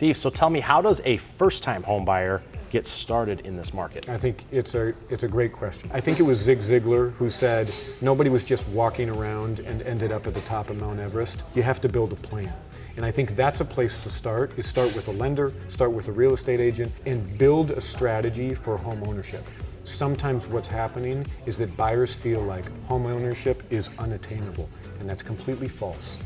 Steve, so tell me, how does a first-time home buyer get started in this market? I think it's a great question. I think it was Zig Ziglar who said nobody was just walking around and ended up at the top of Mount Everest. You have to build a plan. And I think that's a place to start, is start with a lender, start with a real estate agent, and build a strategy for home ownership. Sometimes what's happening is that buyers feel like home ownership is unattainable, and that's completely false.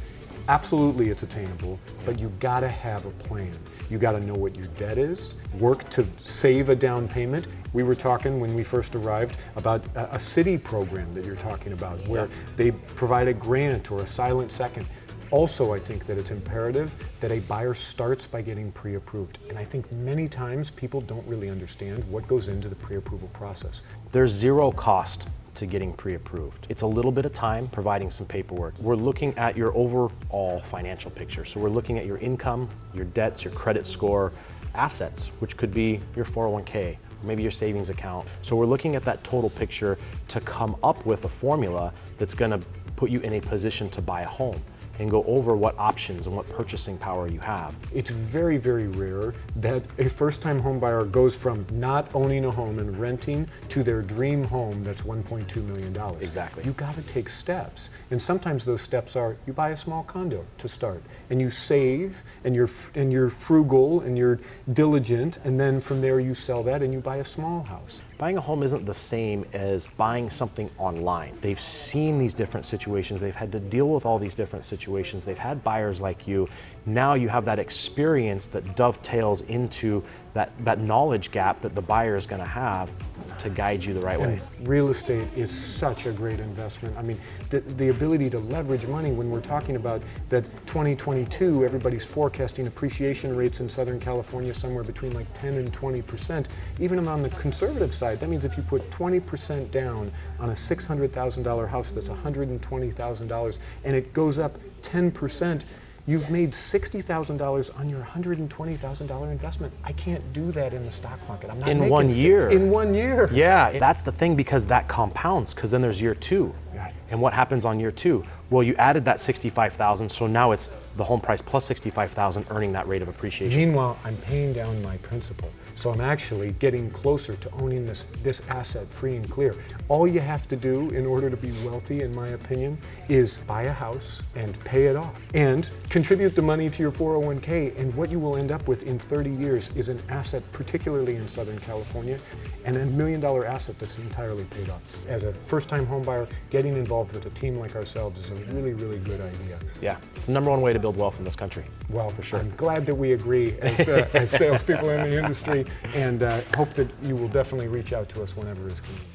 Absolutely it's attainable, but you gotta have a plan. You gotta know what your debt is, work to save a down payment. We were talking when we first arrived about a city program that you're talking about, where they provide a grant or a silent second. Also, I think that it's imperative that a buyer starts by getting pre-approved. And I think many times people don't really understand what goes into the pre-approval process. There's zero cost to getting pre-approved. It's a little bit of time providing some paperwork. We're looking at your overall financial picture. So we're looking at your income, your debts, your credit score, assets, which could be your 401k, maybe your savings account. So we're looking at that total picture to come up with a formula that's gonna put you in a position to buy a home, and go over what options and what purchasing power you have. It's very, very rare that a first-time home buyer goes from not owning a home and renting to their dream home that's $1.2 million. Exactly. You gotta take steps. And sometimes those steps are, you buy a small condo to start, and you save, and you're frugal, and you're diligent, and then from there you sell that and you buy a small house. Buying a home isn't the same as buying something online. They've seen these different situations. They've had to deal with all these different situations. They've had buyers like you. Now you have that experience that dovetails into that knowledge gap that the buyer is going to have to guide you the right way. Real estate is such a great investment. I mean, the ability to leverage money, when we're talking about that 2022, everybody's forecasting appreciation rates in Southern California somewhere between like 10 and 20%. Even on the conservative side, that means if you put 20% down on a $600,000 house that's $120,000 and it goes up 10%, you've made $60,000 on your $120,000 investment. I can't do that in the stock market. I'm not in 1 year. In 1 year. Yeah, that's the thing, because that compounds, because then there's year two. Right. And what happens on year two? Well, you added that $65,000, so now it's the home price plus $65,000 earning that rate of appreciation. Meanwhile, I'm paying down my principal. So I'm actually getting closer to owning this asset free and clear. All you have to do in order to be wealthy, in my opinion, is buy a house and pay it off. And contribute the money to your 401k, and what you will end up with in 30 years is an asset, particularly in Southern California, and $1 million asset that's entirely paid off. As a first-time home buyer, getting involved with a team like ourselves is a really, really good idea. Yeah, it's the number one way to build wealth in this country. Well, for sure. I'm glad that we agree as salespeople in the industry, and hope that you will definitely reach out to us whenever it's convenient.